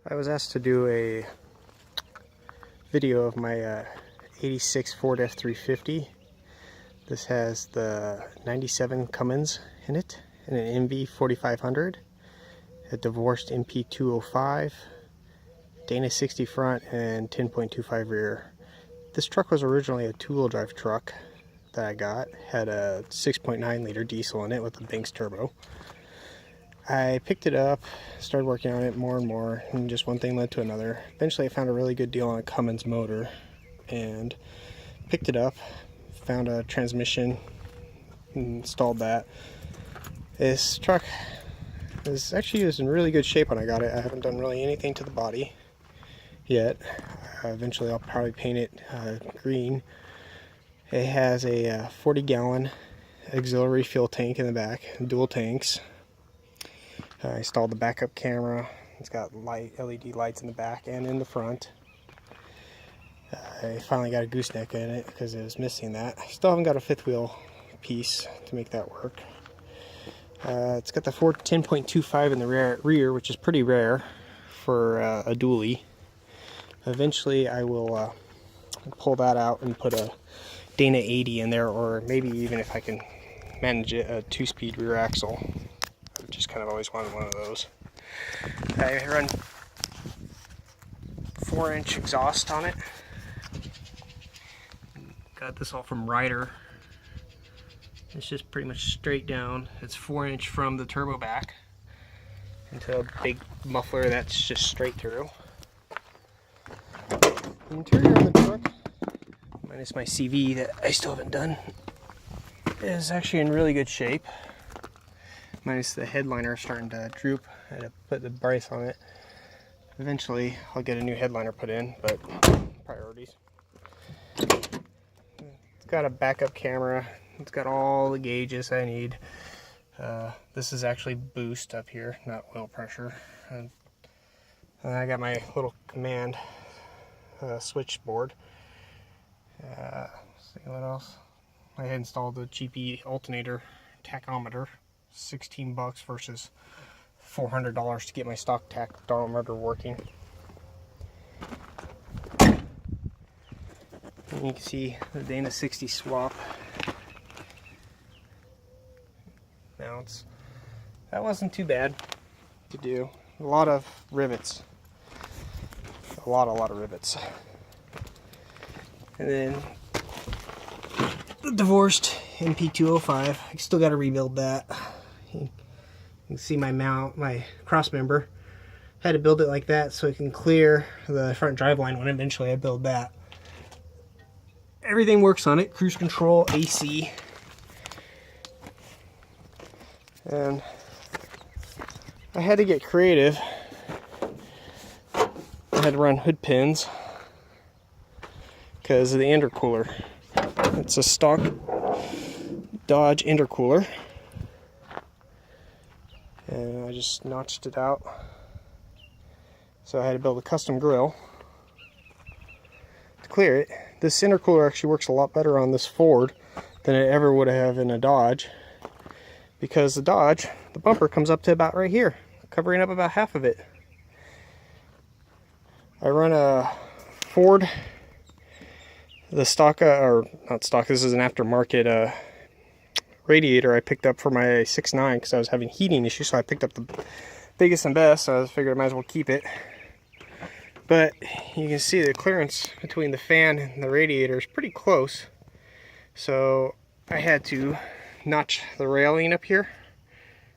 I was asked to do a video of my 86 Ford F350. This has the 97 Cummins in it and an MV 4500, a divorced MP 205, Dana 60 front, and 10.25 rear. This truck was originally a two-wheel drive truck that I got. Had a 6.9 liter diesel in it with a Banks turbo. I picked it up, started working on it more and more, and just one thing led to another. Eventually I found a really good deal on a Cummins motor and picked it up, found a transmission, installed that. This truck is actually in really good shape when I got it. I haven't done really anything to the body yet. Eventually I'll probably paint it green. It has a 40-gallon auxiliary fuel tank in the back, dual tanks. I installed the backup camera. It's got LED lights in the back and in the front. I finally got a gooseneck in it because it was missing that. I still haven't got a fifth wheel piece to make that work. It's got the Ford 10.25 in the rear, which is pretty rare for a dually. Eventually I will pull that out and put a Dana 80 in there, or maybe even if I can manage it, a 2-speed rear axle. I've just kind of always wanted one of those. I run 4-inch exhaust on it. Got this all from Radiator. It's just pretty much straight down. It's 4-inch from the turbo back into a big muffler that's just straight through. The interior of the truck, minus my CV that I still haven't done, is actually in really good shape. Minus the headliner starting to droop. I had to put the brace on it. Eventually I'll get a new headliner put in, but priorities. It's got a backup camera. It's got all the gauges I need. This is actually boost up here, not oil pressure. And I got my little command switchboard. Let's see what else. I had installed the cheapy alternator tachometer. $16 versus $400 to get my stock tachometer working. And you can see the Dana 60 swap mounts. That wasn't too bad to do. A lot of rivets. A lot of rivets. And then the divorced MP 205. I still got to rebuild that. You can see my mount, my cross member. Had to build it like that so it can clear the front driveline when eventually I build that. Everything works on it, cruise control, AC. And I had to get creative. I had to run hood pins because of the intercooler. It's a stock Dodge intercooler. And I just notched it out. So I had to build a custom grill to clear it. This intercooler actually works a lot better on this Ford than it ever would have in a Dodge, because the Dodge, the bumper comes up to about right here, covering up about half of it. I run a Ford, the stock, or not stock, this is an aftermarket Radiator I picked up for my 6.9 because I was having heating issues, so I picked up the biggest and best, so I figured I might as well keep it. But you can see the clearance between the fan and the radiator is pretty close, so I had to notch the railing up here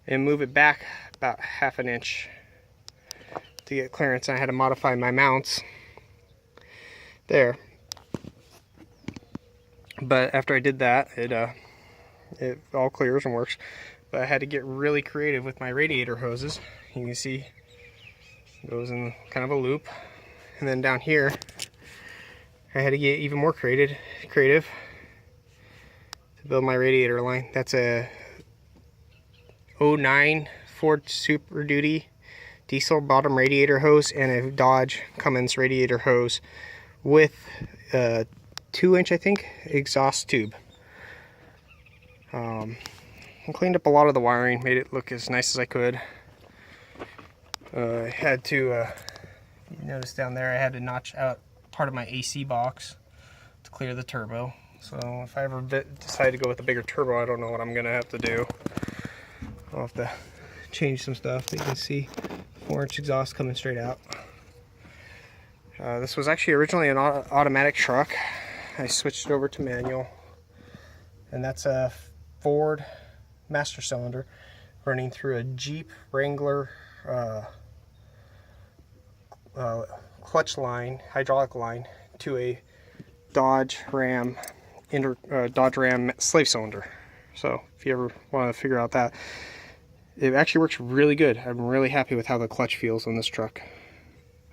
and move it back about ½ an inch to get clearance. I had to modify my mounts there, but after I did that, it all clears and works. But I had to get really creative with my radiator hoses. You can see it goes in kind of a loop, and then down here I had to get even more creative to build my radiator line. That's a 09 Ford Super Duty diesel bottom radiator hose and a Dodge Cummins radiator hose with a 2-inch, I think, exhaust tube. I cleaned up a lot of the wiring, made it look as nice as I could. I had to You notice down there I had to notch out part of my AC box to clear the turbo. So if I ever decide to go with a bigger turbo, I don't know what I'm gonna have to do. I'll have to change some stuff. You can see 4-inch exhaust coming straight out. This was actually originally an automatic truck. I switched it over to manual, and that's a Ford master cylinder running through a Jeep Wrangler clutch line, hydraulic line, to a Dodge Ram slave cylinder. So if you ever want to figure out that, it actually works really good. I'm really happy with how the clutch feels on this truck.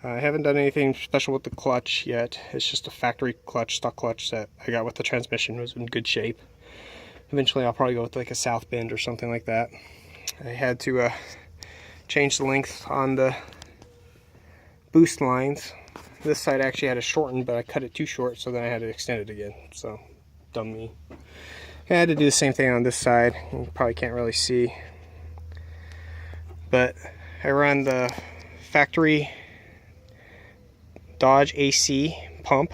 I haven't done anything special with the clutch yet. It's just a factory clutch, stock clutch that I got with the transmission. It was in good shape. Eventually I'll probably go with like a south bend or something like that. I had to change the length on the boost lines. This side actually had to shorten, but I cut it too short, so then I had to extend it again. So, dumb me. I had to do the same thing on this side. You probably can't really see. But I run the factory Dodge AC pump,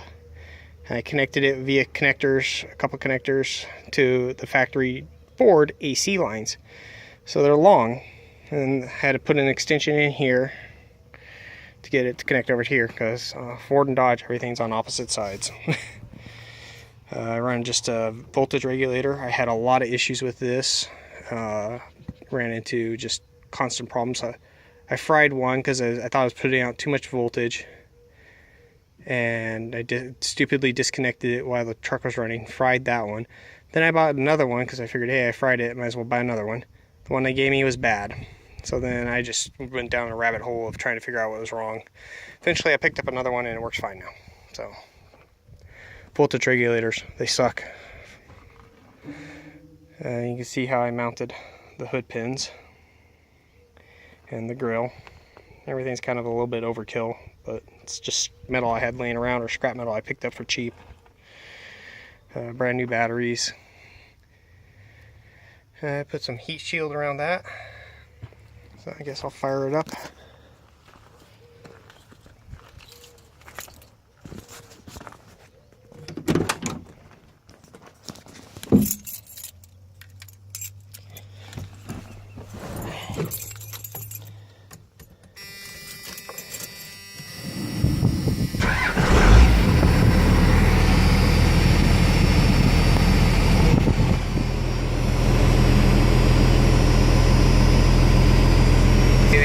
and I connected it via connectors, a couple connectors, to the factory Ford AC lines. So they're long, and I had to put an extension in here to get it to connect over here, because Ford and Dodge, everything's on opposite sides. I run just a voltage regulator. I had a lot of issues with this. Ran into just constant problems. I fried one because I thought I was putting out too much voltage, and I stupidly disconnected it while the truck was running. Fried that one. Then I bought another one because I figured, hey, I fried it, might as well buy another one. The one they gave me was bad. So then I just went down a rabbit hole of trying to figure out what was wrong. Eventually I picked up another one and it works fine now. So, voltage regulators, they suck. You can see how I mounted the hood pins and the grill. Everything's kind of a little bit overkill, but it's just metal I had laying around, or scrap metal I picked up for cheap. Brand new batteries. I put some heat shield around that. So I guess I'll fire it up.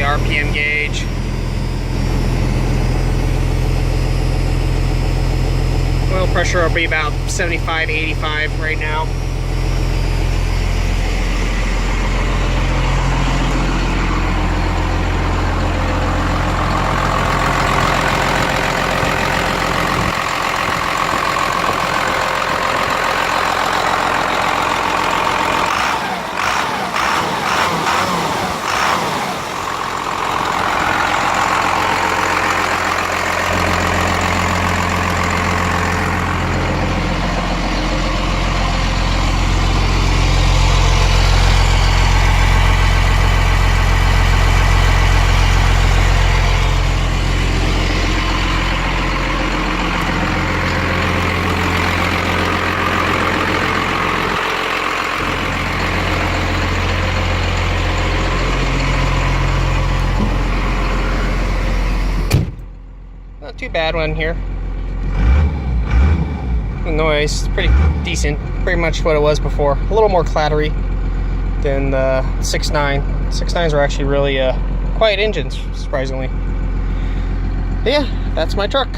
RPM gauge. Oil pressure will be about 75, 85 right now. Not too bad one here. The noise is pretty decent, pretty much what it was before. A little more clattery than the 6.9. 6.9s are actually really quiet engines, surprisingly. But yeah, that's my truck.